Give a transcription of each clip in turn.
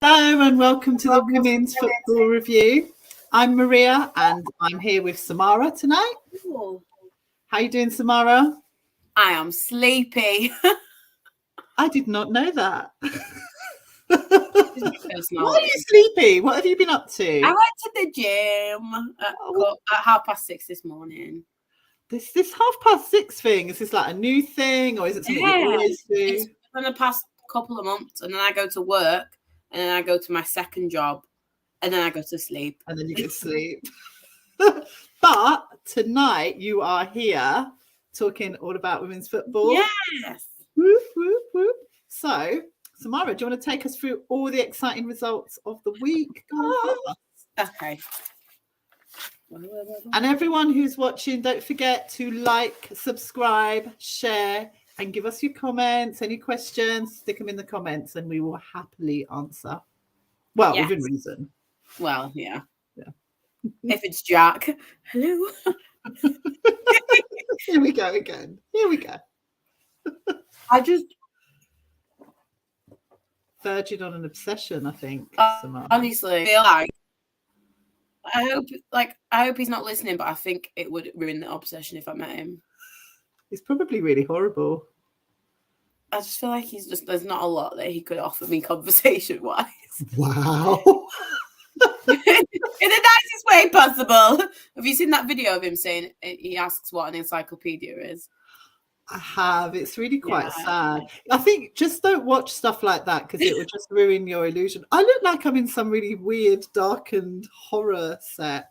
Hello and welcome to the Women's Football Review. I'm Maria and I'm here with Samara tonight. Ooh. How are you doing, Samara? I am sleepy. I did not know that. Why Why are you sleepy? What have you been up to? I went to the gym at 6:30 this morning. This 6:30 thing, is this like a new thing or is it something you always do? It's been the past couple of months, and then I go to work, and then I go to my second job, and then I go to sleep. And then you go to sleep. But tonight you are here talking all about women's football. Yes. Whoop, whoop, whoop. So, Samara, do you want to take us through all the exciting results of the week? Okay. And everyone who's watching, don't forget to like, subscribe, share, and give us your comments, any questions, stick them in the comments, and we will happily answer. Well, Yes. within reason. Well, yeah. If it's Jack, hello. Here we go again. Here we go. I just verging on an obsession, I think. Honestly, feel like I hope he's not listening, but I think it would ruin the obsession if I met him. It's probably really horrible. I just feel like there's not a lot that he could offer me conversation-wise. Wow. In the nicest way possible. Have you seen that video of him saying he asks what an encyclopedia is? I have. It's really quite sad. I think just don't watch stuff like that because it will just ruin your illusion. I look like I'm in some really weird, darkened horror set.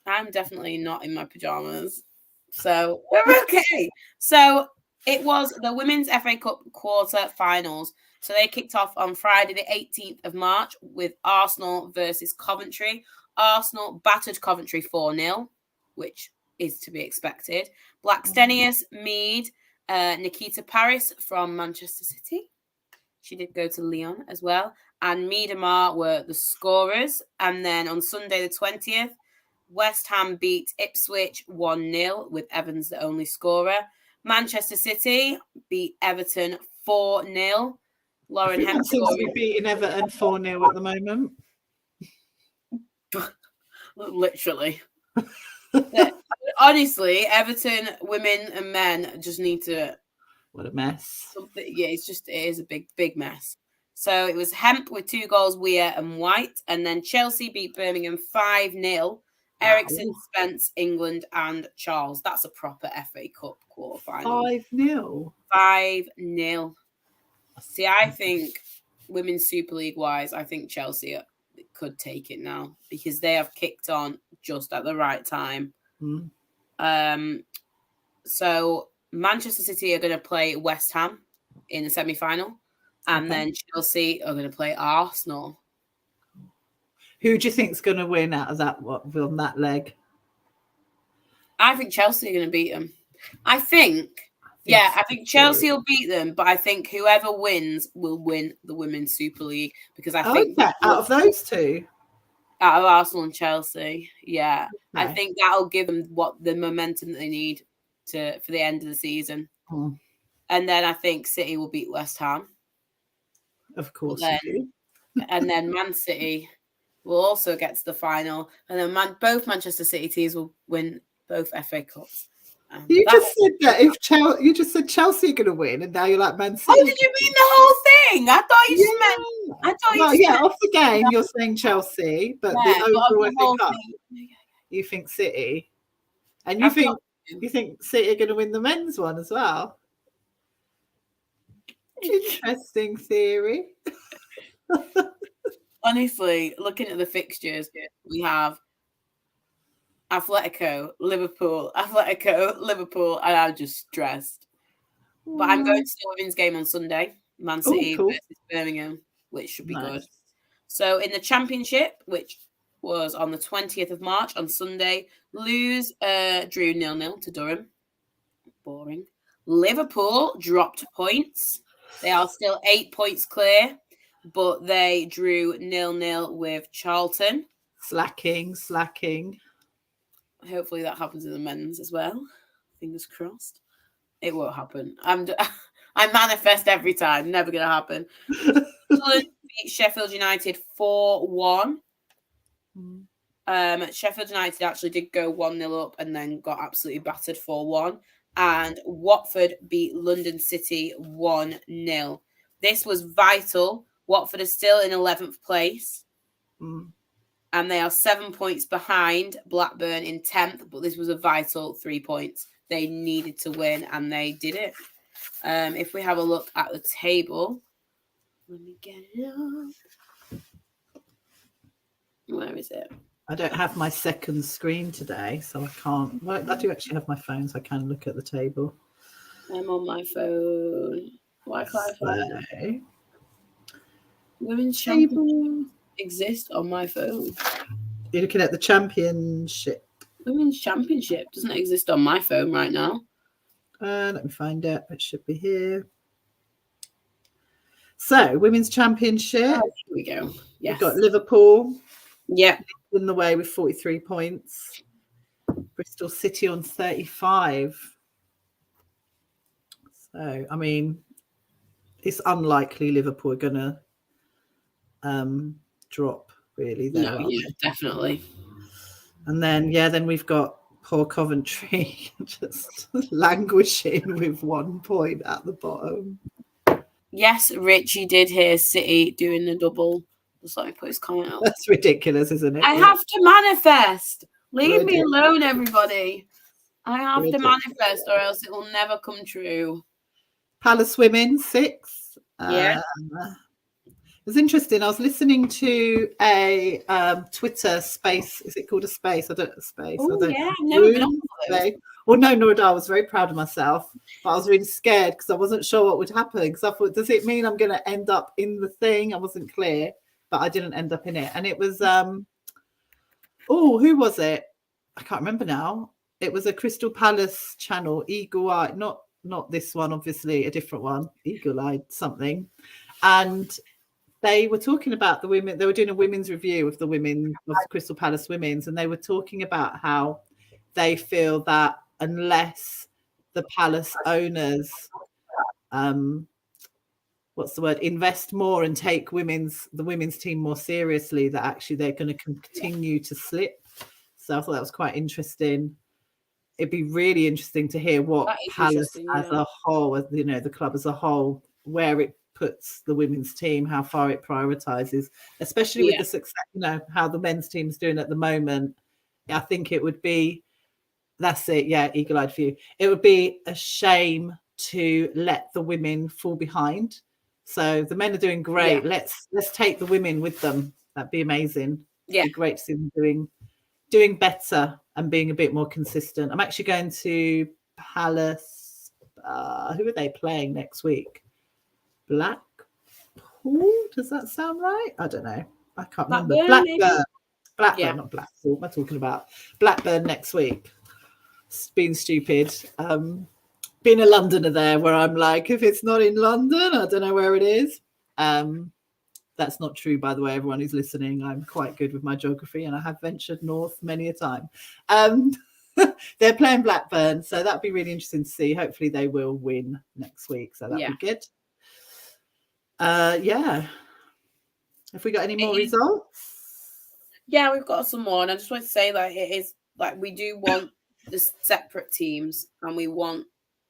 I'm definitely not in my pajamas. So we're okay. So it was the Women's FA Cup quarter-finals. So they kicked off on Friday the 18th of March with Arsenal versus Coventry. Arsenal battered Coventry 4-0, which is to be expected. Blackstenius, Mead, Nikita Paris from Manchester City. She did go to Lyon as well. And Miedemar were the scorers. And then on Sunday the 20th, West Ham beat Ipswich 1-0 with Evans the only scorer. Manchester City beat Everton 4-0. Lauren Hemp seems to be beating Everton 4-0 at the moment. Literally. Honestly, Everton women and men just need to. What a mess! Yeah, it is a big mess. So it was Hemp with 2 goals, Weir and White, and then Chelsea beat Birmingham 5-0. Ericsson, Spence, England, and Charles. That's a proper FA Cup quarterfinal. 5-0. 5-0. See, I think Women's Super League wise, I think Chelsea could take it now because they have kicked on just at the right time. So Manchester City are going to play West Ham in the semi-final, and then Chelsea are going to play Arsenal. Who do you think is going to win out of that on that leg? I think Chelsea are going to beat them. I think Chelsea will beat them, but I think whoever wins will win the Women's Super League because I think out of those two, out of Arsenal and Chelsea, I think that'll give them the momentum that they need for the end of the season. And then I think City will beat West Ham, of course, and then Man City will also get to the final, and then both Manchester City teams will win both FA Cups. You just said that you just said Chelsea are going to win, and now you're like Man City. Oh, did you mean the whole thing? I thought you just meant. I thought off the game you're saying Chelsea, but the overall FA Cup, you think City, and you think City are going to win the men's one as well. Interesting theory. Honestly, looking at the fixtures, we have Atletico, Liverpool, and I'm just stressed. But I'm going to the women's game on Sunday. Man City cool. versus Birmingham, which should be good. Nice. So in the Championship, which was on the 20th of March on Sunday, Lewes drew 0-0 to Durham. Boring. Liverpool dropped points. They are still 8 points clear, but they drew 0-0 with Charlton. Slacking. Hopefully that happens in the men's as well. Fingers crossed. It won't happen. I manifest every time. Never going to happen. Sunderland beat Sheffield United 4-1. Sheffield United actually did go 1-0 up and then got absolutely battered 4-1. And Watford beat London City 1-0. This was vital. Watford is still in 11th place. And they are 7 points behind Blackburn in 10th. But this was a vital 3 points. They needed to win and they did it. If we have a look at the table, let me get it up. Where is it? I don't have my second screen today, so I can't. Well, I do actually have my phone, so I can look at the table. I'm on my phone. Why can't I find it? Women's Championship exist on my phone. You're looking at the Championship. Women's Championship doesn't exist on my phone right now. Let me find it. It should be here. So, Women's Championship. Oh, here we go. Yes. We've got Liverpool. Yeah. In the way with 43 points. Bristol City on 35. So, I mean, it's unlikely Liverpool are going to drop, really. There, no, yeah, definitely. And then, then we've got poor Coventry just languishing with 1 point at the bottom. Yes, Richie did hear City doing the double. Just let me put his comment out. That's ridiculous, isn't it? I have to manifest. Leave me alone, everybody. I have to manifest or else it will never come true. Palace Women, 6. Yeah. It was interesting. I was listening to a Twitter space. Is it called a space? I don't know. Space. Oh, yeah. I've never been on those. Well, no, nor did I. I was very proud of myself, but I was really scared because I wasn't sure what would happen. Because I thought, does it mean I'm going to end up in the thing? I wasn't clear, but I didn't end up in it. And it was, who was it? I can't remember now. It was a Crystal Palace channel, Eagle Eye, not this one, obviously, a different one, Eagle Eye something. And they were talking about the women. They were doing a women's review of the women of Crystal Palace Women's, and they were talking about how they feel that unless the Palace owners, invest more and take the women's team more seriously, that actually they're going to continue to slip. So I thought that was quite interesting. It'd be really interesting to hear what Palace as a whole, the club as a whole, where it puts the women's team, how far it prioritizes, especially with the success, how the men's team's doing at the moment. I think it would be, that's it, eagle-eyed view. It would be a shame to let the women fall behind. So the men are doing great. Let's take the women with them. That'd be amazing. It'd be great to see them doing better and being a bit more consistent. I'm actually going to Palace. Who are they playing next week? Blackpool? Does that sound right? I don't know. I can't remember. Blackburn, not Blackpool. What am I talking about? Blackburn next week. It's been stupid. Being a Londoner there, where I'm like, if it's not in London, I don't know where it is. That's not true, by the way, everyone who's listening. I'm quite good with my geography and I have ventured north many a time. They're playing Blackburn, so that'd be really interesting to see. Hopefully they will win next week, so that'd be good. Have we got any more results? Yeah, we've got some more, and I just want to say that it is like we do want the separate teams and we want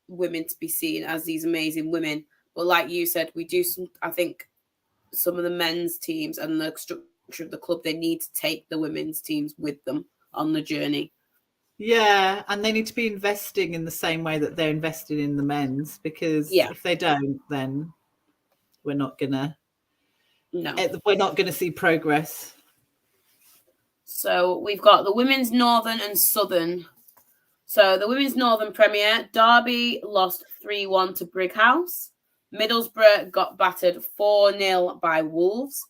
women to be seen as these amazing women, but like you said, we do I think some of the men's teams and the structure of the club, they need to take the women's teams with them on the journey. Yeah, and they need to be investing in the same way that they're invested in the men's, because if they don't, then we're not gonna see progress. So we've got the women's Northern and Southern. So the women's Northern Premier, Derby lost 3-1 to Brighouse. Middlesbrough got battered 4-0 by Wolves.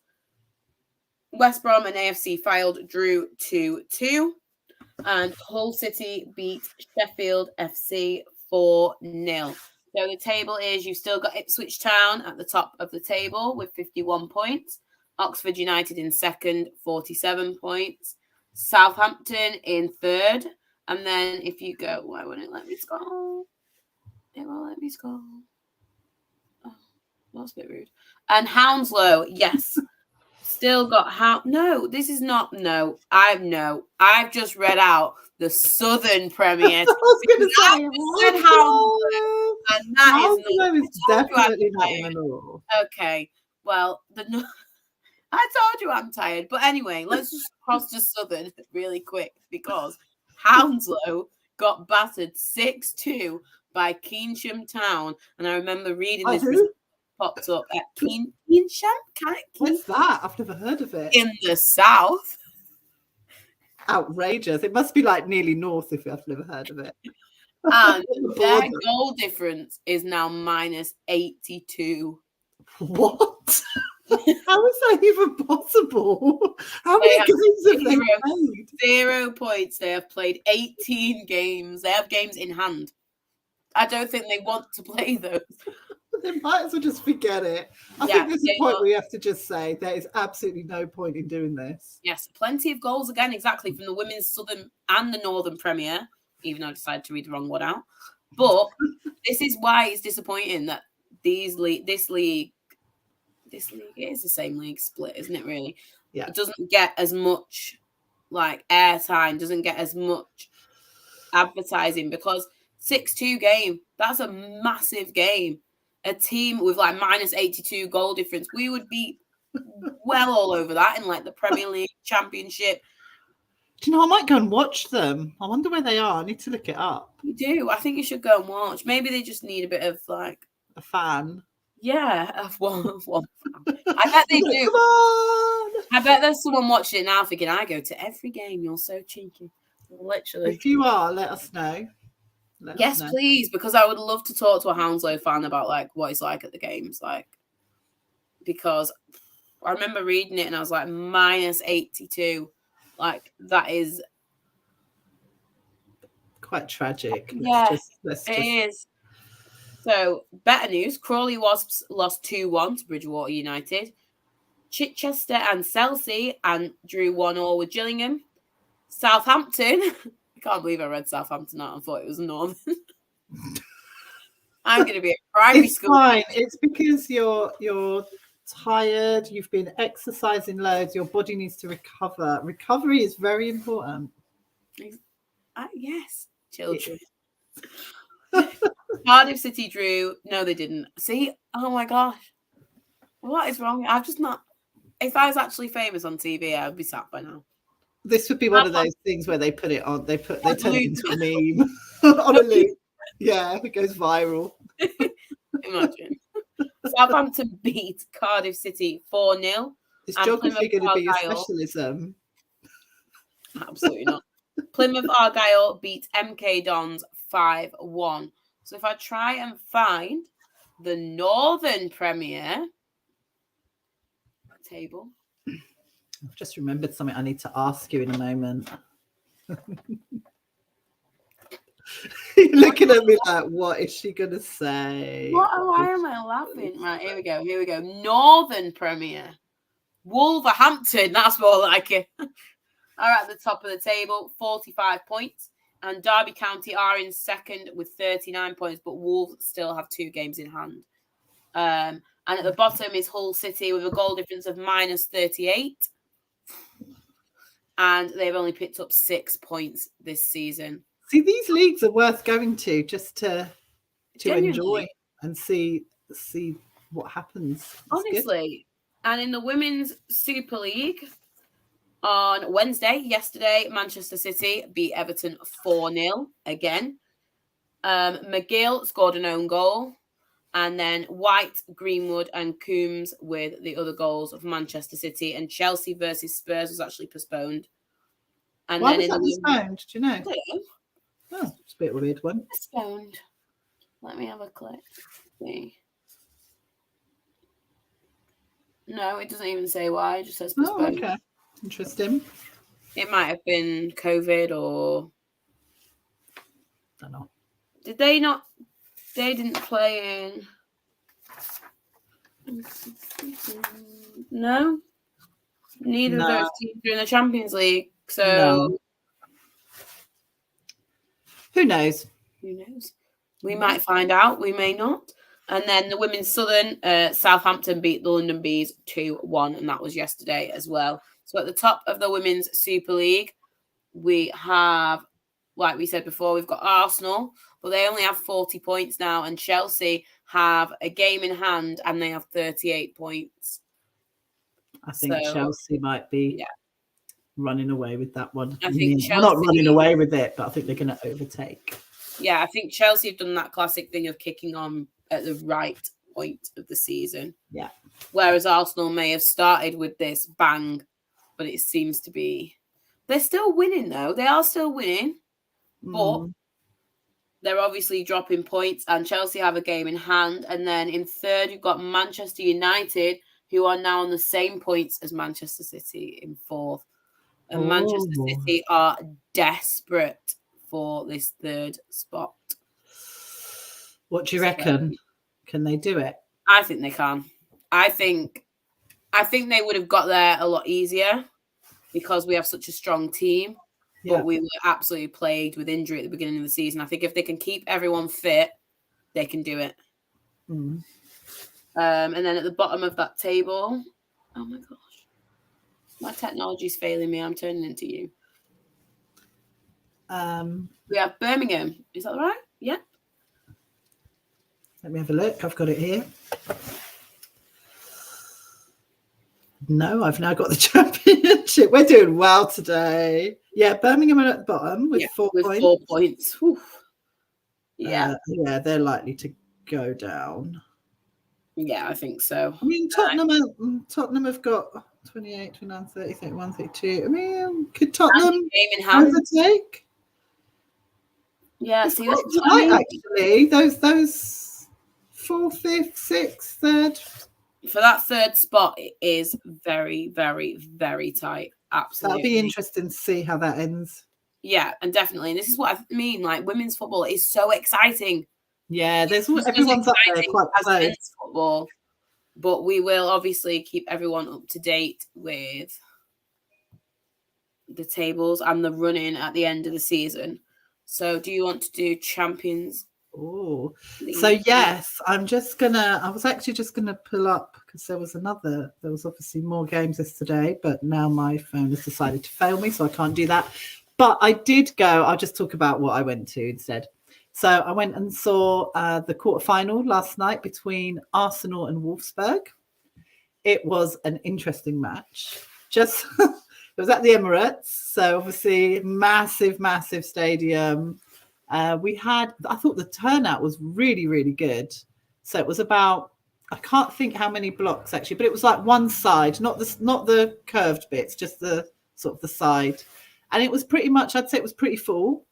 West Brom and AFC Fylde drew 2-2. And Hull City beat Sheffield FC 4-0. So the table is, you've still got Ipswich Town at the top of the table with 51 points. Oxford United in second, 47 points. Southampton in third. And then if you go, why won't it let me scroll? It won't let me scroll. Oh, that's a bit rude. And Hounslow, yes. Still got no, this is not I've just read out the Southern Premier. I was going to say Hounslow, and that is definitely not in the north. Okay, well, I told you I'm tired, but anyway, let's just cross to Southern really quick because Hounslow got battered 6-2 by Keynsham Town, and I remember reading this. Popped up at Keynsham. What's that? I've never heard of it. In the south. Outrageous. It must be like nearly north if I've never heard of it. And their goal difference is now -82. What? How is that even possible? How many games have they played? 0 points. They have played 18 games. They have games in hand. I don't think they want to play those. They might as well just forget it. I think there's a point we have to just say there is absolutely no point in doing this. Yes, plenty of goals again, exactly, from the Women's Southern and the Northern Premier, even though I decided to read the wrong one out. But this is why it's disappointing that this league, it is the same league split, isn't it, really? Yeah. It doesn't get as much, like, airtime, doesn't get as much advertising because 6-2 game, that's a massive game. A team with like -82 goal difference, we would be well all over that in like the Premier League Championship. Do you know, I might go and watch them. I wonder where they are. I need to look it up. You do. I think you should go and watch. Maybe they just need a bit of like a fan. Yeah, of one fan. I bet they do. Come on! I bet there's someone watching it now thinking, I go to every game. You're so cheeky. Literally. If you are, let us know. Yes, please, because I would love to talk to a Hounslow fan about like what it's like at the games, like because I remember reading it and I was like -82, like that is quite tragic. Yeah, it is. So better news: Crawley Wasps lost 2-1 to Bridgewater United. Chichester and Chelsea and drew 1-1 with Gillingham. Southampton. I can't believe I read Southampton out and thought it was Northern. I'm going to be at primary school. Fine. It's because you're tired. You've been exercising loads. Your body needs to recover. Recovery is very important. Yes, children. Cardiff City drew. No, they didn't. See? Oh my gosh. What is wrong? I've just not. If I was actually famous on TV, I would be sat by now. This would be one of those things where they put it on. They turn it into a meme on a loop. Yeah, it goes viral. Imagine. Southampton beat Cardiff City 4-0. Is geography going to be your specialism? Absolutely not. Plymouth Argyle beat MK Dons 5-1. So if I try and find the Northern Premier table. I've just remembered something I need to ask you in a moment. You're looking at me like, what is she going to say? Why am I laughing? Right, here we go. Northern Premier. Wolverhampton, that's more like it. Are at the top of the table, 45 points. And Derby County are in second with 39 points, but Wolves still have 2 games in hand. And at the bottom is Hull City with a goal difference of -38. And they've only picked up 6 points this season. See, these leagues are worth going to just to enjoy and see what happens. It's honestly. Good. And in the Women's Super League on yesterday, Manchester City beat Everton 4-0 again. McGill scored an own goal. And then White, Greenwood, and Coombs with the other goals of Manchester City. And Chelsea versus Spurs was actually postponed. And why then was that postponed? Do you know? I don't know. Oh, it's a bit of a weird one. Postponed. Let me have a click. See. No, it doesn't even say why. It just says Oh, postponed. okay. Interesting. It might have been COVID or... I don't know. Did they not... They didn't play in... No? Neither of those teams are in the Champions League. So... No. Who knows? Who knows? We might find out. We may not. And then the Women's Southern, Southampton beat the London Bees 2-1, and that was yesterday as well. So at the top of the Women's Super League, we have, like we said before, we've got Arsenal, but they only have 40 points now, and Chelsea have a game in hand, and they have 38 points. I think Chelsea might be running away with that one. I think Chelsea, not running away with it, but I think they're going to overtake. Yeah, I think Chelsea have done that classic thing of kicking on at the right point of the season. Yeah. Whereas Arsenal may have started with this bang, but it seems to be... They're still winning, though. They are still winning, but they're obviously dropping points, and Chelsea have a game in hand. And then in third, you've got Manchester United, who are now on the same points as Manchester City in fourth. And Manchester City are desperate for this third spot. What do you reckon? Can they do it? I think they can. I think they would have got there a lot easier because we have such a strong team. Yeah. But we were absolutely plagued with injury at the beginning of the season. I think if they can keep everyone fit, they can do it. And then at the bottom of that table, oh my gosh, my technology's failing me. I'm turning into you. We have Birmingham. Is that right? Yeah. Let me have a look. I've got it here. No, I've now got the championship. We're doing well today. Yeah, Birmingham are at the bottom with 4 points. 4 points. Whew. Yeah. Yeah, they're likely to go down. Yeah, I think so. I mean, Tottenham have got 28, 29, 30, 31, 32. I mean, could Tottenham overtake? Yeah, see, that's right, actually. Those 4th, 5th, 6th, 3rd. For that third spot, it is very, very, very tight. Absolutely. That'll be interesting to see how that ends. Yeah, and definitely. And this is what I mean. Like, women's football is so exciting. Yeah, everyone's up there quite close. Men's football, but we will obviously keep everyone up to date with the tables and the running at the end of the season. So, do you want to do Champions? Oh, so yes, I was actually just gonna pull up because there was obviously more games yesterday, but now my phone has decided to fail me, so I can't do that. But I did go. I'll just talk about what I went to instead. So I went and saw the quarterfinal last night between Arsenal and Wolfsburg. It was an interesting match. It was at the Emirates, so obviously massive, massive stadium. I thought the turnout was really, really good. So it was about, I can't think how many blocks actually, but it was like one side, not the curved bits, just the sort of the side. And it was pretty much, I'd say it was pretty full.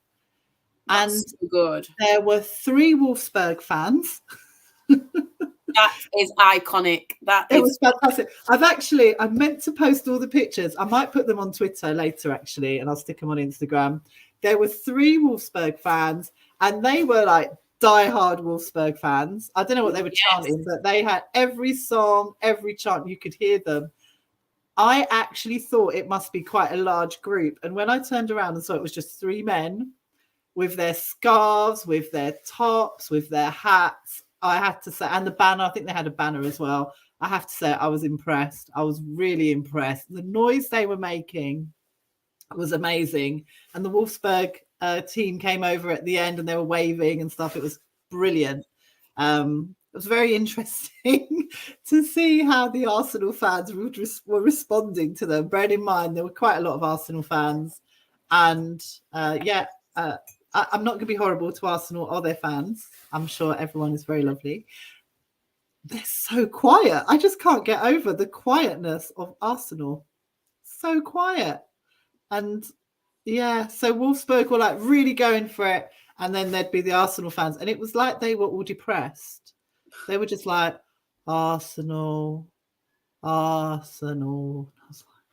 That's and so good. There were 3 Wolfsburg fans. That is iconic. It was fantastic. I meant to post all the pictures. I might put them on Twitter later, actually, and I'll stick them on Instagram. There were 3 Wolfsburg fans, and they were like diehard Wolfsburg fans. I don't know what they were chanting, but they had every song, every chant, you could hear them. I actually thought it must be quite a large group. And when I turned around and saw it was just 3 men with their scarves, with their tops, with their hats, I had to say, and the banner, I think they had a banner as well. I have to say, I was impressed. I was really impressed. The noise they were making was amazing. And the Wolfsburg team came over at the end and they were waving and stuff. It was brilliant. It was very interesting to see how the Arsenal fans were responding to them. Bearing in mind, there were quite a lot of Arsenal fans. And I'm not going to be horrible to Arsenal or their fans. I'm sure everyone is very lovely. They're so quiet. I just can't get over the quietness of Arsenal. So quiet. And so Wolfsburg were like really going for it. And then there'd be the Arsenal fans. And it was like they were all depressed. They were just like, Arsenal. Arsenal. I was like,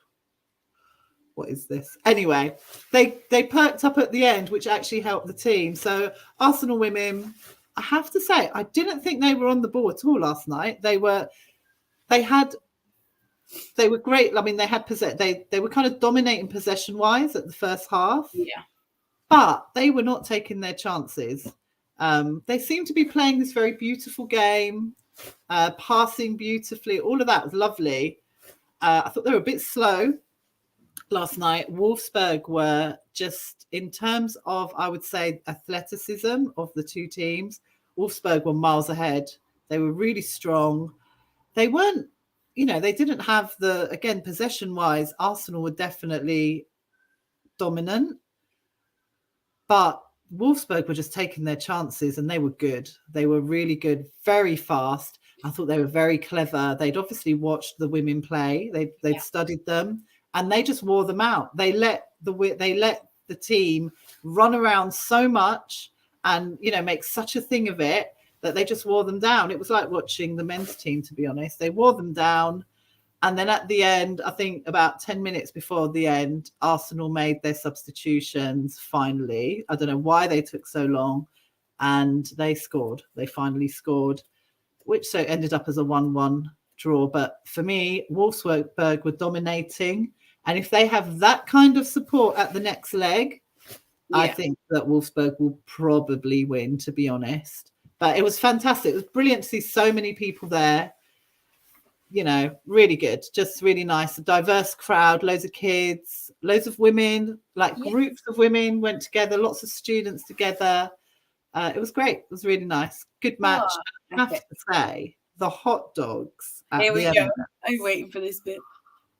what is this? Anyway, they perked up at the end, which actually helped the team. So Arsenal women, I have to say, I didn't think they were on the ball at all last night. They were great. I mean, they had they were kind of dominating possession wise at the first half. Yeah. But they were not taking their chances. They seemed to be playing this very beautiful game, passing beautifully. All of that was lovely. I thought they were a bit slow last night. Wolfsburg were just, in terms of, I would say, athleticism of the two teams, Wolfsburg were miles ahead. They were really strong. They weren't, they didn't have again, possession-wise, Arsenal were definitely dominant. But Wolfsburg were just taking their chances, and they were good. They were really good, very fast. I thought they were very clever. They'd obviously watched the women play. They'd studied them, and they just wore them out. They let the team run around so much and make such a thing of it that they just wore them down. It was like watching the men's team, to be honest. They wore them down. And then at the end, I think about 10 minutes before the end, Arsenal made their substitutions finally. I don't know why they took so long. And they scored. They finally scored, which so ended up as a 1-1 draw. But for me, Wolfsburg were dominating. And if they have that kind of support at the next leg, I think that Wolfsburg will probably win, to be honest. But it was fantastic. It was brilliant to see so many people there. Really good, just really nice. A diverse crowd, loads of kids, loads of women, groups of women went together, lots of students together. It was great. It was really nice. Good match. I have to say, the hot dogs. Here we go. I'm waiting for this bit.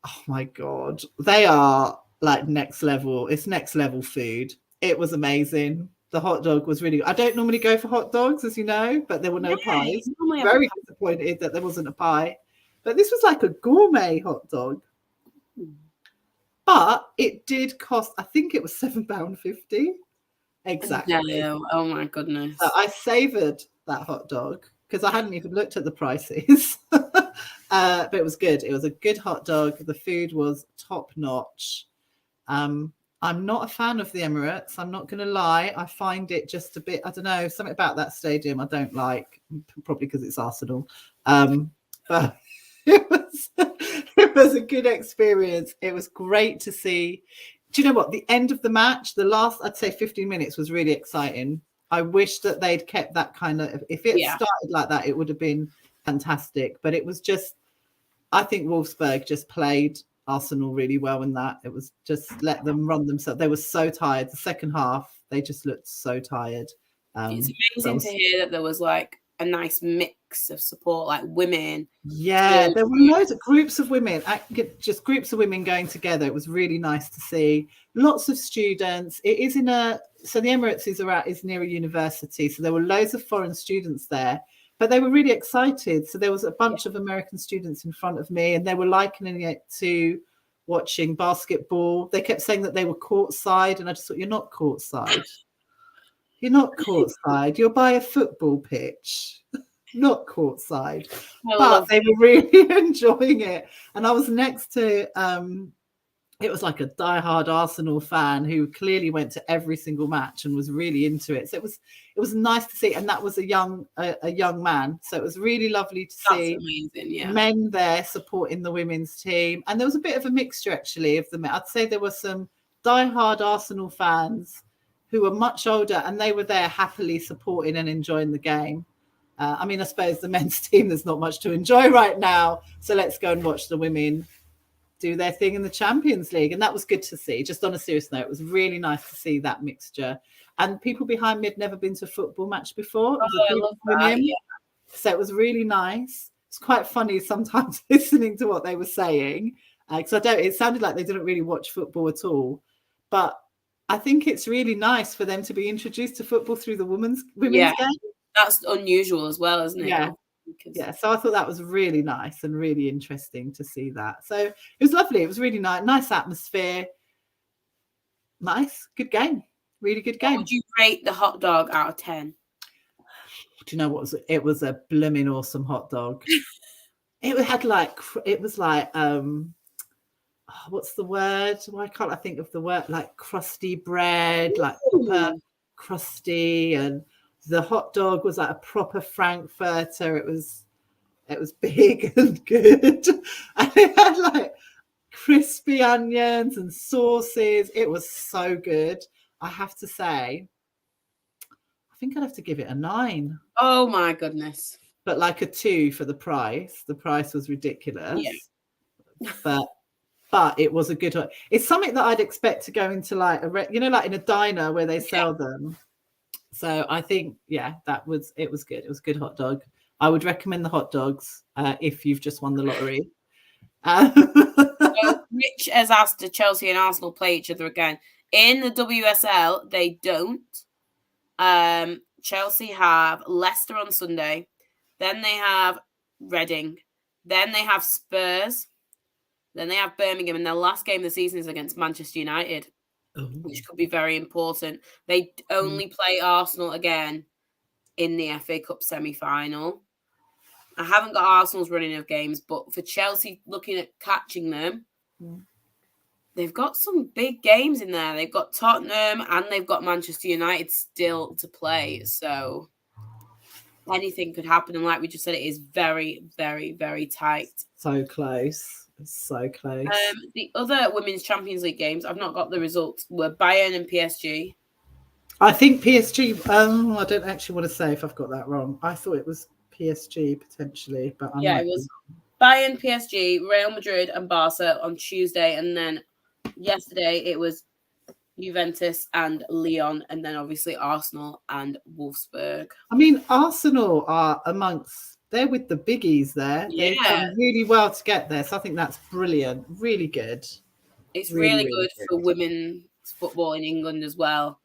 Oh my God. They are like next level. It's next level food. It was amazing. The hot dog was really good. I don't normally go for hot dogs, as you know, but there were no pies. Very disappointed that there wasn't a pie. But this was like a gourmet hot dog. But it did cost, I think it was £7.50. Exactly. No. Oh my goodness. So I savoured that hot dog because I hadn't even looked at the prices. But it was good. It was a good hot dog. The food was top notch. I'm not a fan of the Emirates. I'm not going to lie. I find it just a bit, I don't know, something about that stadium I don't like, probably because it's Arsenal. But it was a good experience. It was great to see. Do you know what? The end of the match, the last, I'd say 15 minutes was really exciting. I wish that they'd kept that kind of, if it started like that, it would have been fantastic. But it was just, I think Wolfsburg just played Arsenal really well in that. It was just let them run themselves. They were so tired. The second half, they just looked so tired. It's amazing to hear that there was like a nice mix of support, like women. Yeah, there were loads of groups of women, just groups of women going together. It was really nice to see. Lots of students. It is so the Emirates is near a university, so there were loads of foreign students there, but they were really excited. So there was a bunch of American students in front of me, and they were likening it to watching basketball. They kept saying that they were courtside, and I just thought, you're not courtside. You're not courtside. You're by a football pitch, not courtside. But they were really enjoying it. And I was next to, it was like a diehard Arsenal fan who clearly went to every single match and was really into it. So it was nice to see. And that was a young man. So it was really lovely to see men there supporting the women's team. And there was a bit of a mixture, actually, of them. I'd say there were some diehard Arsenal fans who were much older, and they were there happily supporting and enjoying the game. I mean, I suppose the men's team, there's not much to enjoy right now. So let's go and watch the women do their thing in the Champions League. And that was good to see. Just on a serious note, it was really nice to see that mixture. And people behind me had never been to a football match before. I love that, So it was really nice. It's quite funny sometimes listening to what they were saying. Because it sounded like they didn't really watch football at all. But I think it's really nice for them to be introduced to football through the women's game. That's unusual as well, isn't it? Yeah. So I thought that was really nice and really interesting to see that. So it was lovely. It was really nice atmosphere. Nice, good game. Really good game. What would you rate the hot dog out of 10? Do you know what? It was a blooming awesome hot dog. It had like, it was like, what's the word? Why can't I think of the word? Like crusty bread, like proper crusty, and the hot dog was like a proper Frankfurter. It was big and good, and it had like crispy onions and sauces. It was so good. I have to say, I think I'd have to give it a 9. Oh my goodness! But like a 2 for the price. The price was ridiculous. Yeah. But it was a good. It's something that I'd expect to go into like like in a diner where they sell them. So I think, yeah, it was good. It was a good hot dog. I would recommend the hot dogs if you've just won the lottery. So Rich has asked, do Chelsea and Arsenal play each other again? In the WSL, they don't. Chelsea have Leicester on Sunday. Then they have Reading. Then they have Spurs. Then they have Birmingham. And their last game of the season is against Manchester United, which could be very important. They only play Arsenal again in the FA Cup semi-final. I haven't got Arsenal's running of games, but for Chelsea looking at catching them, they've got some big games in there. They've got Tottenham and they've got Manchester United still to play. So anything could happen. And like we just said, it is very, very, very tight. So close. It's so close. The other Women's Champions League games, I've not got the results, were Bayern and PSG. I think PSG, I don't actually want to say if I've got that wrong. I thought it was PSG potentially, but it was Bayern, PSG, Real Madrid and Barca on Tuesday. And then yesterday it was Juventus and Lyon, and then obviously Arsenal and Wolfsburg. I mean, Arsenal are they're with the biggies there. They've done really well to get there. So I think that's brilliant. Really good. It's really good for women's football in England as well.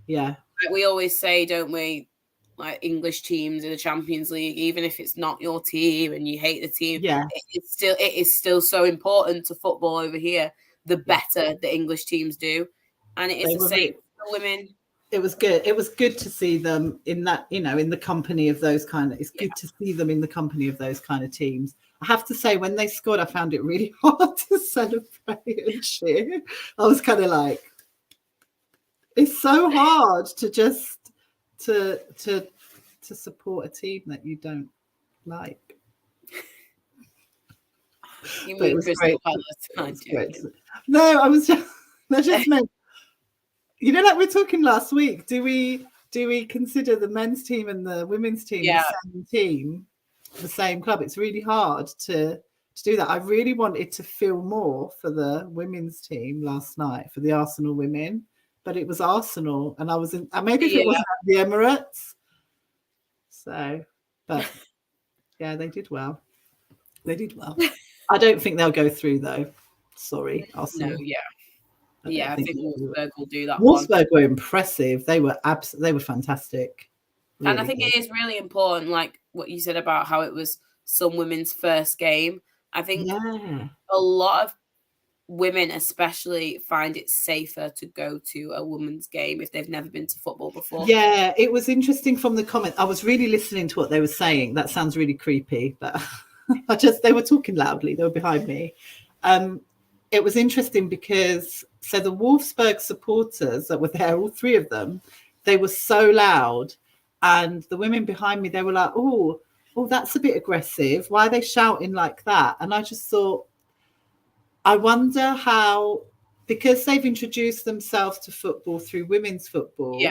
Yeah. Like we always say, don't we? Like English teams in the Champions League, even if it's not your team and you hate the team, it is still so important to football over here. The better the English teams do, and it is the same for women. It was good. It was good to see them in that, in the company of those kind of. It's good to see them in the company of those kind of teams. I have to say, when they scored, I found it really hard to celebrate and cheer. I was kind of like, it's so hard to just to support a team that you don't like. You mean Crystal Palace? No, I just meant, like we were talking last week. Do we consider the men's team and the women's team the same team, the same club? It's really hard to do that. I really wanted to feel more for the women's team last night, for the Arsenal women. But it was Arsenal, and I was in. Maybe if it wasn't at the Emirates. So, but yeah, they did well. They did well. I don't think they'll go through though. Sorry, Arsenal. No, I think Wolfsburg will do that. Wolfsburg were impressive. They were fantastic. Really and I think it is really important, like what you said about how it was some women's first game. I think a lot of women especially find it safer to go to a women's game if they've never been to football before. Yeah, it was interesting from the comment. I was really listening to what they were saying. That sounds really creepy, but they were talking loudly. They were behind me. It was interesting because the Wolfsburg supporters that were there, all three of them, they were so loud, and the women behind me, they were like, oh, that's a bit aggressive. Why are they shouting like that? And I just thought, I wonder how, because they've introduced themselves to football through women's football,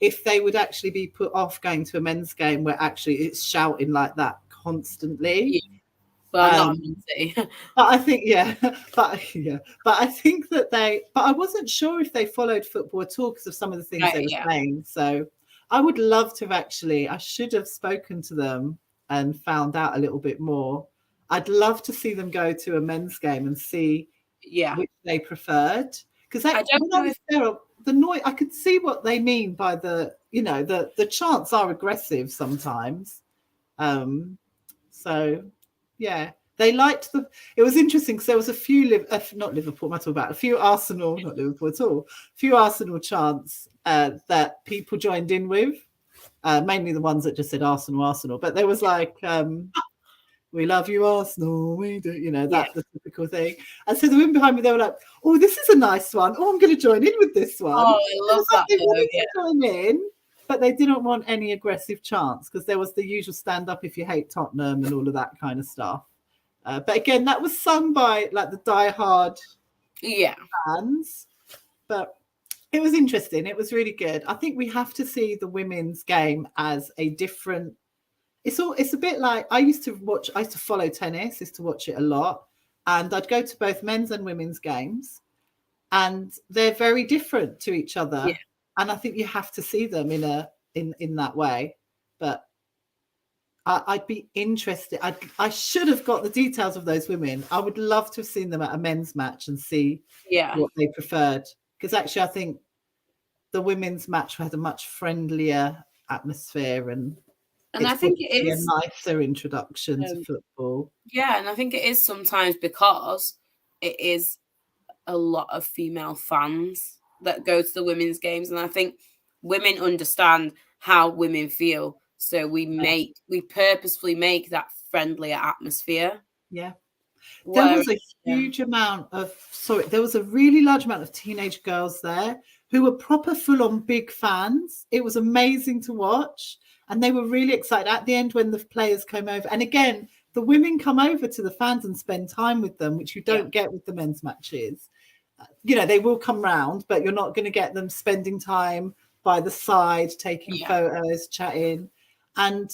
if they would actually be put off going to a men's game where actually it's shouting like that constantly. Well, not but I think, but I think that but I wasn't sure if they followed football at all because of some of the things they were saying. So I would love to I should have spoken to them and found out a little bit more. I'd love to see them go to a men's game and see which they preferred. Because I don't know if the noise, I could see what they mean by the chants are aggressive sometimes. So yeah, they liked it was interesting because there was a few not Liverpool, I'm talking about a few Arsenal, not Liverpool at all, a few Arsenal chants that people joined in with, mainly the ones that just said Arsenal, but there was like we love you, Arsenal. We do, you know, that's the typical thing. And so the women behind me, they were like, oh, this is a nice one. Oh, I'm going to join in with this one. Oh, I love that. They wanted to join in, but they didn't want any aggressive chants because there was the usual stand up if you hate Tottenham and all of that kind of stuff. But again, that was sung by like the diehard fans. But it was interesting. It was really good. I think we have to see the women's game as a different. It's a bit like I used to follow tennis, used to watch it a lot, and I'd go to both men's and women's games, and they're very different to each other. Yeah. And I think you have to see them in that way. But I'd be interested. I should have got the details of those women. I would love to have seen them at a men's match and see what they preferred. Because actually, I think the women's match had a much friendlier atmosphere, and I think it is a nicer introduction to football. Yeah, and I think it is sometimes because it is a lot of female fans that go to the women's games, and I think women understand how women feel. So we purposefully make that friendlier atmosphere. Yeah. There was a huge amount of, there was a really large amount of teenage girls there who were proper full-on big fans. It was amazing to watch. And they were really excited at the end when the players came over. And again, the women come over to the fans and spend time with them, which you don't get with the men's matches. You know, they will come round, but you're not going to get them spending time by the side, taking photos, chatting. And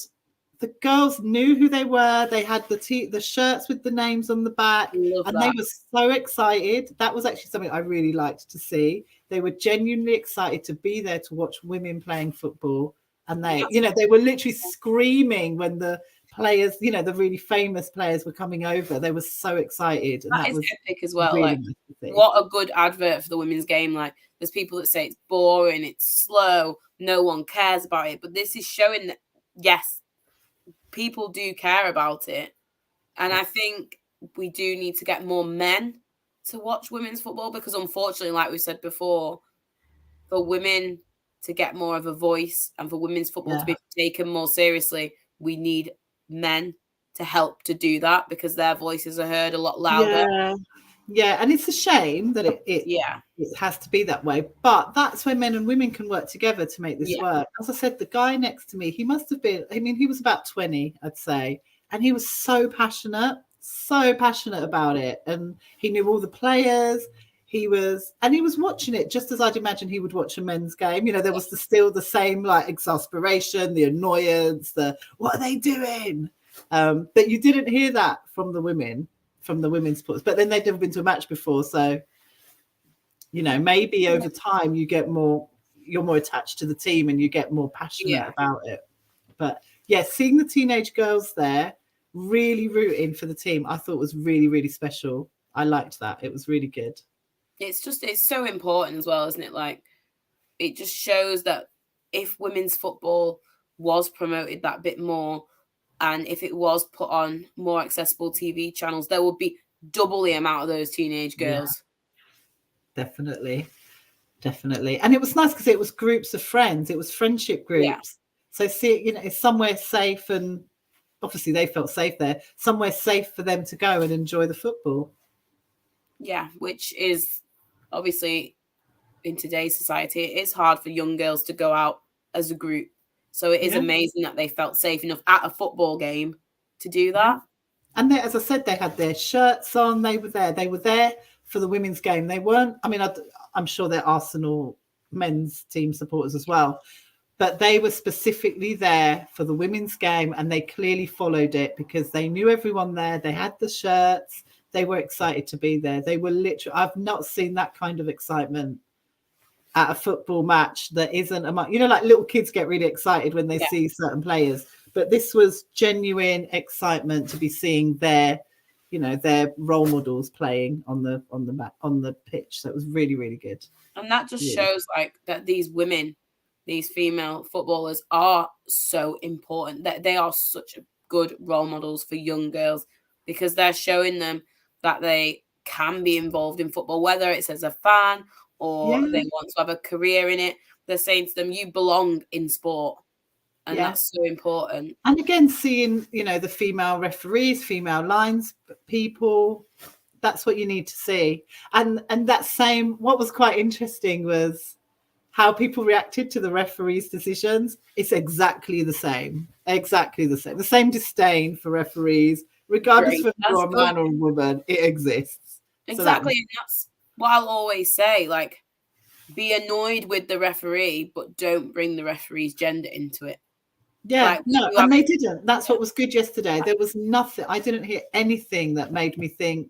the girls knew who they were. They had the shirts with the names on the back, and they were so excited. That was actually something I really liked to see. They were genuinely excited to be there to watch women playing football. And they were literally screaming when the players, you know, the really famous players were coming over. They were so excited. And that is epic as well. Really nice, what a good advert for the women's game. Like, there's people that say it's boring, it's slow, no one cares about it. But this is showing that, yes, people do care about it. And I think we do need to get more men to watch women's football because, unfortunately, like we said before, for women to get more of a voice and for women's football to be taken more seriously, we need men to help to do that because their voices are heard a lot louder. Yeah, and it's a shame that it has to be that way. But that's where men and women can work together to make this work. As I said, the guy next to me, he must have been, I mean, he was about 20, I'd say. And he was so passionate about it. And he knew all the players. He was watching it just as I'd imagine he would watch a men's game. You know, there was still the same like exasperation, the annoyance, what are they doing? But you didn't hear that from the women's sports. But then they'd never been to a match before. So, you know, maybe over time you're more attached to the team and you get more passionate about it. But yeah, seeing the teenage girls there, really rooting for the team, I thought was really, really special. I liked that. It was really good. It's so important as well, isn't it? Like, it just shows that if women's football was promoted that bit more and if it was put on more accessible TV channels, there would be double the amount of those teenage girls. Yeah, definitely. And it was nice because it was groups of friends. It was friendship groups. Yeah. So see, you know, it's somewhere safe, and obviously they felt safe there, somewhere safe for them to go and enjoy the football. Yeah, which is obviously in today's society, it is hard for young girls to go out as a group. So it is amazing that they felt safe enough at a football game to do that. And they, as I said, they had their shirts on. They were there. They were there for the women's game. They weren't, I mean, I'm sure they're Arsenal men's team supporters as well. But they were specifically there for the women's game, and they clearly followed it because they knew everyone there. They had the shirts. They were excited to be there. They were literally, I've not seen that kind of excitement at a football match that isn't, you know, like little kids get really excited when they see certain players. But this was genuine excitement to be seeing their, you know, their role models playing on the pitch. So it was really, really good. And that just shows like that these women, these female footballers are so important, that they are such good role models for young girls because they're showing them that they can be involved in football, whether it's as a fan or they want to have a career in it. They're saying to them, you belong in sport. And that's so important. And again, seeing, the female referees, female lines people, that's what you need to see. And what was quite interesting was how people reacted to the referees' decisions. It's exactly the same. The same disdain for referees, regardless of if you're a man or a woman, it exists. Exactly. So that's what I'll always say. Like, be annoyed with the referee, but don't bring the referee's gender into it. Yeah, no, and they didn't. That's what was good yesterday. There was nothing. I didn't hear anything that made me think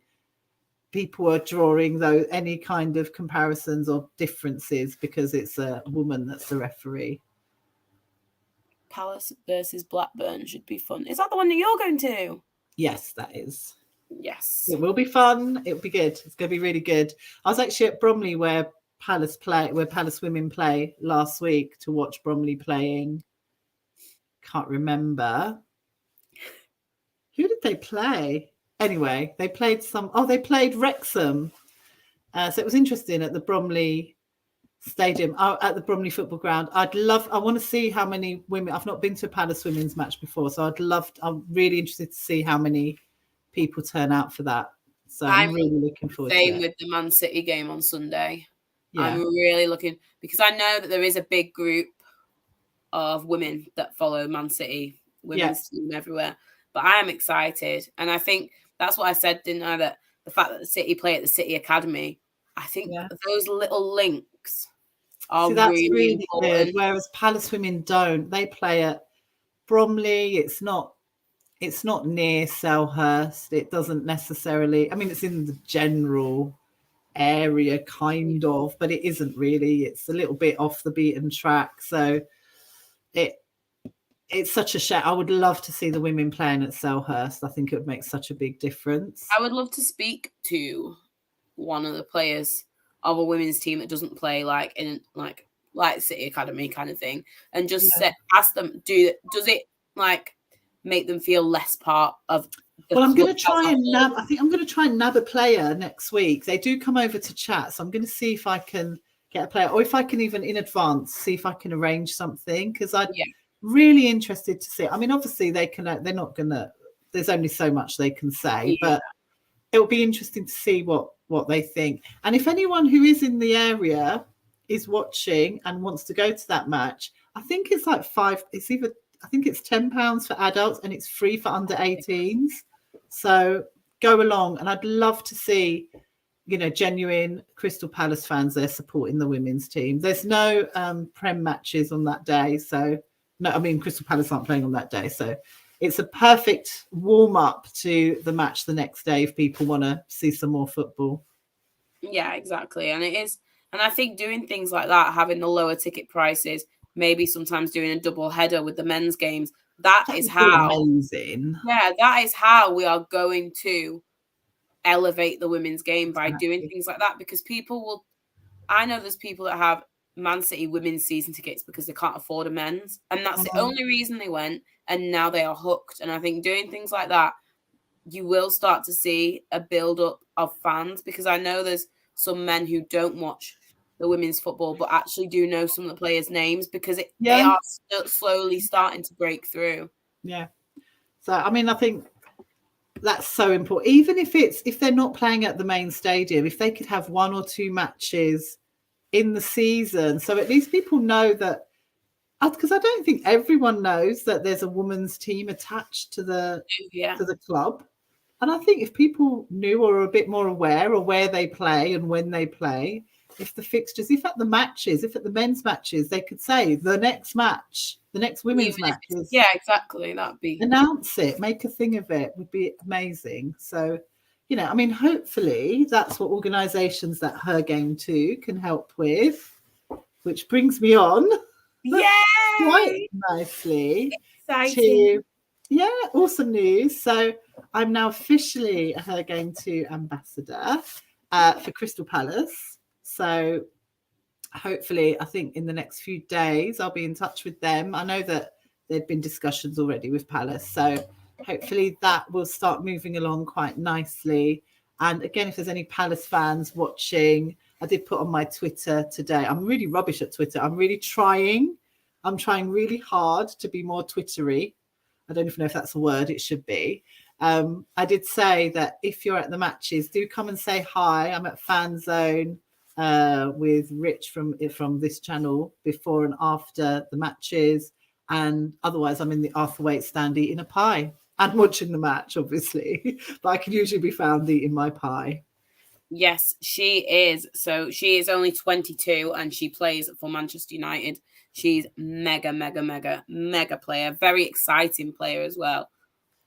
people were drawing any kind of comparisons or differences because it's a woman that's the referee. Palace versus Blackburn should be fun. Is that the one that you're going to? Yes, that is. Yes. It will be fun. It'll be good. It's going to be really good. I was actually at Bromley where Palace women play last week to watch Bromley playing. Can't remember. Who did they play? Anyway, they played Wrexham. So it was interesting at the Bromley Stadium, at the Bromley football ground. I want to see how many women. I've not been to a Palace women's match before, so I'm really interested to see how many people turn out for that. So I'm really looking forward to it. Same with the Man City game on Sunday. Yeah. I'm really looking, because I know that there is a big group of women that follow Man City women's team everywhere. But I am excited. And I think that's what I said, didn't I? That the fact that the City play at the City Academy, I think those little links are really important. Good. Whereas Palace women don't. They play at Bromley. It's not near Selhurst. It doesn't necessarily, it's in the general area kind of, but it isn't really. It's a little bit off the beaten track. So it's such a shame. I would love to see the women playing at Selhurst. I think it would make such a big difference. I would love to speak to one of the players of a women's team that doesn't play like City Academy kind of thing, and just ask them, does it like make them feel less part of the I'm going to try and nab. I think I'm going to try and nab a player next week. They do come over to chat, so I'm going to see if I can get a player, or if I can even in advance see if I can arrange something, because I'm really interested to see. Obviously they're not going to. There's only so much they can say, but it'll be interesting to see what they think. And if anyone who is in the area is watching and wants to go to that match, I think it's like I think it's £10 for adults and it's free for under 18s. So go along, and I'd love to see, genuine Crystal Palace fans there supporting the women's team. There's no Prem matches on that day. So Crystal Palace aren't playing on that day. So it's a perfect warm up to the match the next day if people want to see some more football. Yeah, exactly. And it is. And I think doing things like that, having the lower ticket prices, maybe sometimes doing a double header with the men's games, that is how amazing. Yeah, that is how we are going to elevate the women's game by doing things like that, because I know there's people that have Man City women's season tickets because they can't afford a men's, and that's the only reason they went, and now they are hooked. And I think doing things like that, you will start to see a build up of fans, because I know there's some men who don't watch the women's football but actually do know some of the players' names, because they are slowly starting to break through. Yeah. So I think that's so important. Even if they're not playing at the main stadium, if they could have one or two matches in the season, so at least people know that, because I don't think everyone knows that there's a women's team attached to the club. And I think if people knew or are a bit more aware of where they play and when they play, if the fixtures, if at the men's matches, they could say the next women's match is, exactly, that'd be, announce it, make a thing of it, would be amazing. So, hopefully that's what organisations that Her Game Too can help with, which brings me on quite nicely. Exciting. Awesome news. So I'm now officially a Her Game Too ambassador for Crystal Palace. So hopefully, I think in the next few days, I'll be in touch with them. I know that there'd been discussions already with Palace. So hopefully that will start moving along quite nicely. And again, if there's any Palace fans watching, I did put on my Twitter today. I'm really rubbish at Twitter. I'm really trying. I'm trying really hard to be more Twittery. I don't even know if that's a word. It should be. I did say that if you're at the matches, do come and say hi. I'm at Fan Zone with Rich from this channel before and after the matches. And otherwise, I'm in the Arthur Waite stand eating a pie and watching the match, obviously. But I can usually be found eating my pie. Yes, she is. So she is only 22 and she plays for Manchester United. She's mega player. Very exciting player as well.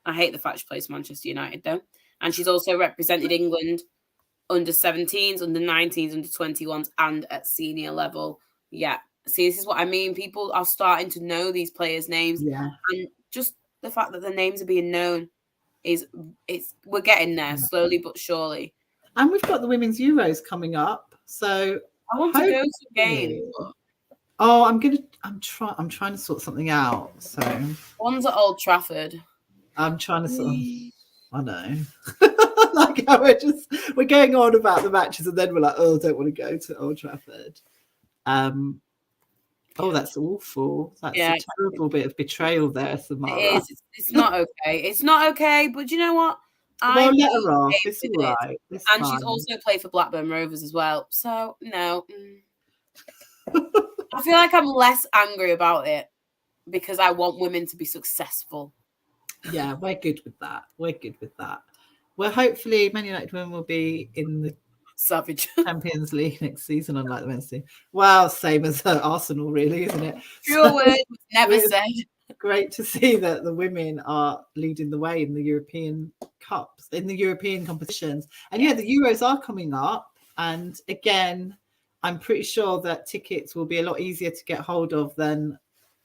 I hate the fact she plays for Manchester United though. And she's also represented England under 17s, under 19s, under 21s, and at senior level. Yeah. See, this is what I mean. People are starting to know these players' names. Yeah. And just the fact that the names are being known we're getting there slowly but surely. And we've got the Women's Euros coming up. So I want to go to a game. Oh, I'm trying to sort something out. So one's at Old Trafford. I'm trying to sort of, I know. Like how we're going on about the matches and then we're like, oh, I don't want to go to Old Trafford. Oh, that's awful. That's a terrible bit of betrayal there, Samara. It is. It's not okay. It's not okay, but you know what? Well, let her off. It's all right. It's and fine. She's also played for Blackburn Rovers as well. So, no. I feel like I'm less angry about it because I want women to be successful. Yeah, we're good with that. Well, hopefully Man United women will be in the Savage Champions League next season, unlike the men's team. Well, same as Arsenal, really, isn't it? True word was never said. Great to see that the women are leading the way in the European Cups, in the European competitions. And yeah, the Euros are coming up. And again, I'm pretty sure that tickets will be a lot easier to get hold of than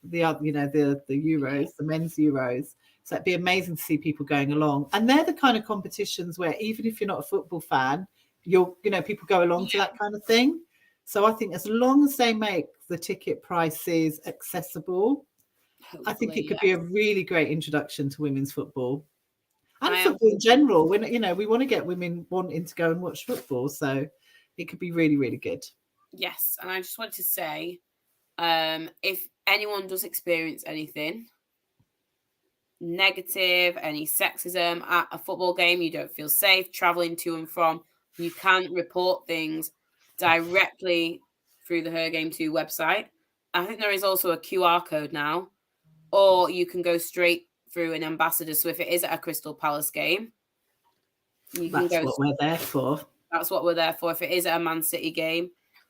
the other, the Euros, the men's Euros. So it'd be amazing to see people going along. And they're the kind of competitions where even if you're not a football fan, people go along to that kind of thing. So I think as long as they make the ticket prices accessible, I think it could be a really great introduction to women's football and football in general. When we want to get women wanting to go and watch football, so it could be really, really good. Yes, and I just want to say, if anyone does experience anything negative, any sexism at a football game, you don't feel safe traveling to and from, you can report things directly through the Her Game 2 website. I think there is also a QR code now, or you can go straight through an ambassador. So if it is at a Crystal Palace game, that's what we're there for. That's what we're there for. If it is at a Man City game,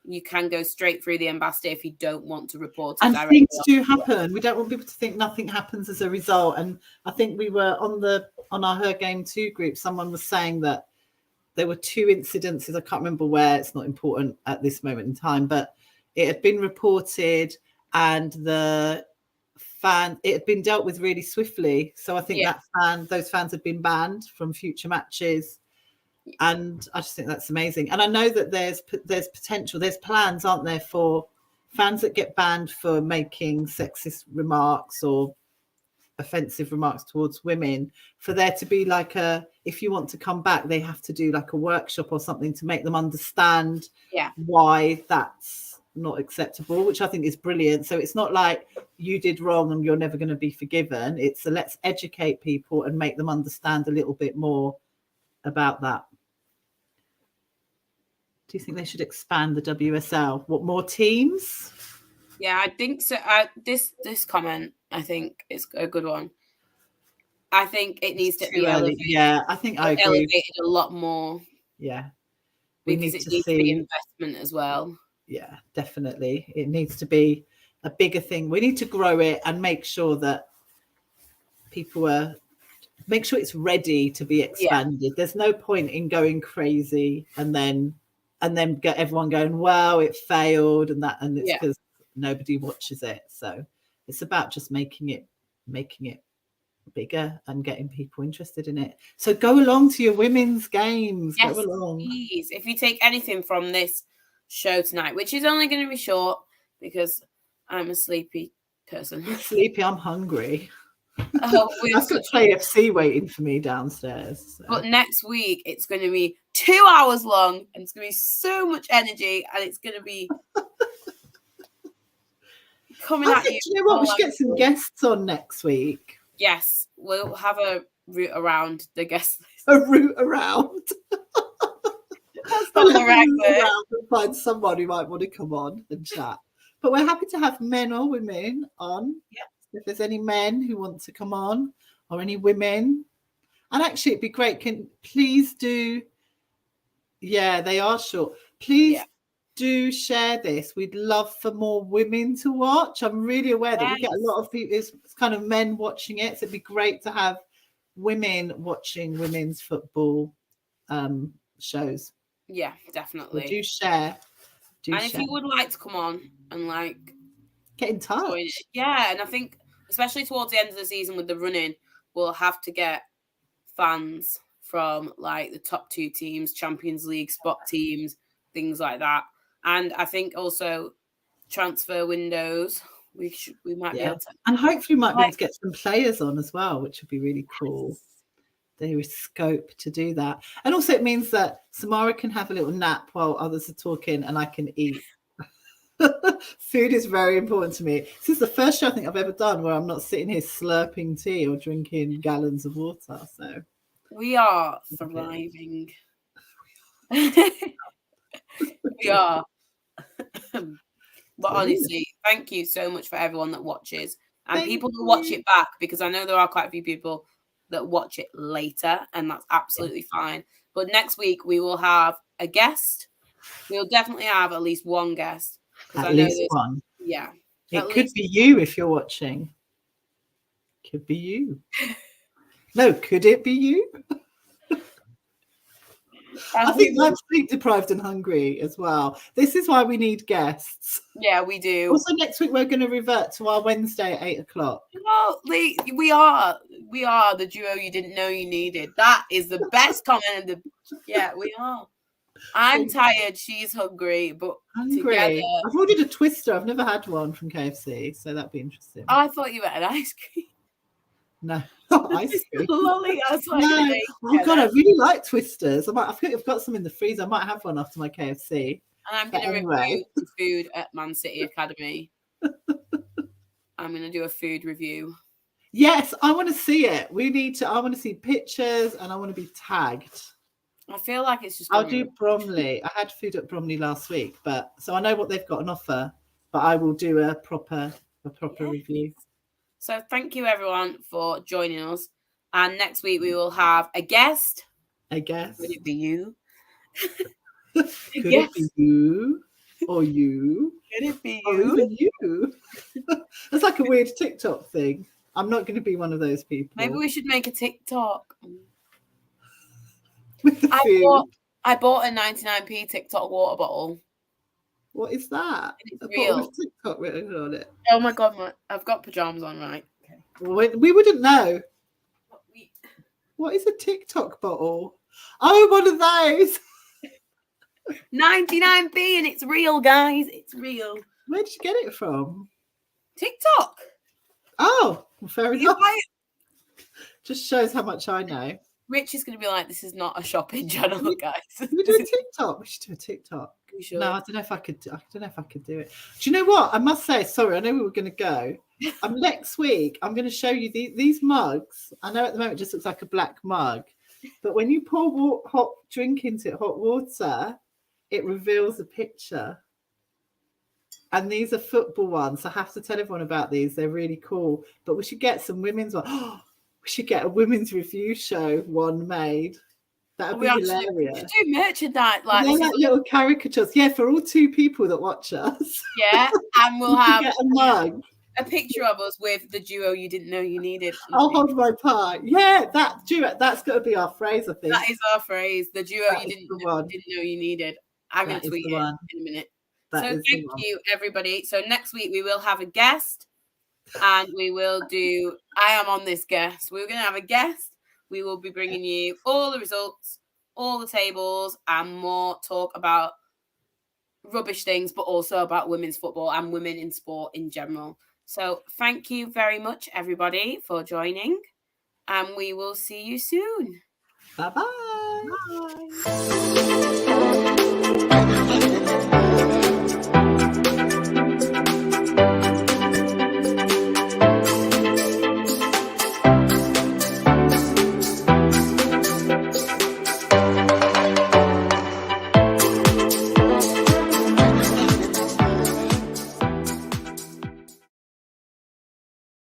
you can go straight through the ambassador if you don't want to report it and directly. Things do happen. We don't want people to think nothing happens as a result. And I think we were on our Her Game 2 group, someone was saying that there were 2 incidences. I can't remember where. It's not important at this moment in time, but it had been reported and it had been dealt with really swiftly. So I think those fans had been banned from future matches. And I just think that's amazing. And I know that there's potential, there's plans, aren't there, for fans that get banned for making sexist remarks or offensive remarks towards women, for there to be like if you want to come back, they have to do like a workshop or something to make them understand why that's not acceptable, which I think is brilliant. So it's not like you did wrong and you're never going to be forgiven. It's let's educate people and make them understand a little bit more about that. Do you think they should expand the WSL? What, more teams? Yeah, I think so. This comment, I think, is a good one. I think it needs to be elevated. Yeah, I think I agree. Elevated a lot more. Yeah. Because it needs to be investment as well. Yeah, definitely. It needs to be a bigger thing. We need to grow it and make sure that make sure it's ready to be expanded. Yeah. There's no point in going crazy and then get everyone going, wow, it failed, and it's because nobody watches it. So it's about just making it bigger and getting people interested in it. So go along to your women's games. Yes, go along. Please. If you take anything from this show tonight, which is only going to be short because I'm a sleepy person. I'm sleepy, I'm hungry. Oh, I've got KFC waiting for me downstairs. So. But next week it's going to be 2 hours long and it's going to be so much energy and it's going to be coming I at think, you. you know what? We should get some guests on next week. Yes, we'll have a route around the guest list. A route around. That's not the right word. Around and find someone who might want to come on and chat. But we're happy to have men or women on. Yeah. If there's any men who want to come on, or any women, and actually it'd be great. Can please do? Yeah, they are short. Please do share this. We'd love for more women to watch. I'm really aware that we get a lot of people. It's kind of men watching it, so it'd be great to have women watching women's football shows. Yeah, definitely. So do share. If you would like to come on and like get in touch, yeah, and I think especially towards the end of the season with the running, we'll have to get fans from like the top 2 teams, Champions League spot teams, things like that. And I think also transfer windows. We might be able to, and hopefully we might be able to get some players on as well, which would be really cool. There is scope to do that. And also it means that Samara can have a little nap while others are talking and I can eat. Food is very important to me. This is the first show I think I've ever done where I'm not sitting here slurping tea or drinking gallons of water. So we are thriving. We are. But honestly, thank you so much for everyone that watches and people who watch it back, because I know there are quite a few people that watch it later, and that's absolutely fine. But next week we will have a guest. We'll definitely have at least one guest. At least one. Yeah. It could be you if you're watching. Could be you. No, could it be you? I think I'm sleep deprived and hungry as well. This is why we need guests. Yeah, we do. Also, next week we're going to revert to our Wednesday at 8 o'clock. Well, we are the duo you didn't know you needed. That is the best comment. Yeah, we are. I'm tired. She's hungry, but together. I've ordered a twister. I've never had one from KFC, so that'd be interesting. I thought you had ice cream. No, not ice cream. Lolly, I was like, no. Oh God, I really like twisters. I think I've got some in the freezer. I might have one after my KFC. And I'm going to review the food at Man City Academy. I'm going to do a food review. Yes, I want to see it. I want to see pictures and I want to be tagged. I feel like it's just. I'll do Bromley. I had food at Bromley last week, so I know what they've got on offer. But I will do a proper review. So thank you everyone for joining us. And next week we will have a guest. A guest. Would it be you? Could it be you? Or you? Could it be you? Or even you? That's like a weird TikTok thing. I'm not going to be one of those people. Maybe we should make a TikTok. With the food. I bought a 99p TikTok water bottle. What is that? It's real. TikTok written on it. Oh my God, I've got pajamas on, right? Okay. Well, we wouldn't know. What is a TikTok bottle? Oh, one of those. 99p and it's real, guys. It's real. Where did you get it from? TikTok. Oh, well, fair enough. Just shows how much I know. Rich is going to be like, this is not a shopping channel, guys. We do a TikTok. We should do a TikTok. No, I don't know if I could. I don't know if I could do it. Do you know what? I must say, sorry, I know we were going to go. Next week, I'm going to show you these mugs. I know at the moment it just looks like a black mug, but when you pour hot drink into it, hot water, it reveals a picture. And these are football ones. I have to tell everyone about these. They're really cool. But we should get some women's ones. We should get a women's review show one made. That would be hilarious. We should do merchandise like little caricatures. Yeah, for all 2 people that watch us. Yeah, and we'll have get a mug. A picture of us with the duo you didn't know you needed. I'll hold my pie. Yeah, that duo. That's got to be our phrase, I think. That is our phrase. The duo you didn't know you needed. I'm going to tweet it in a minute. So thank you, everybody. So next week we will have a guest, and we will do. I am on this guest. We're going to have a guest. We will be bringing you all the results, all the tables, and more talk about rubbish things, but also about women's football and women in sport in general. So thank you very much, everybody, for joining, and we will see you soon. Bye-bye. Bye.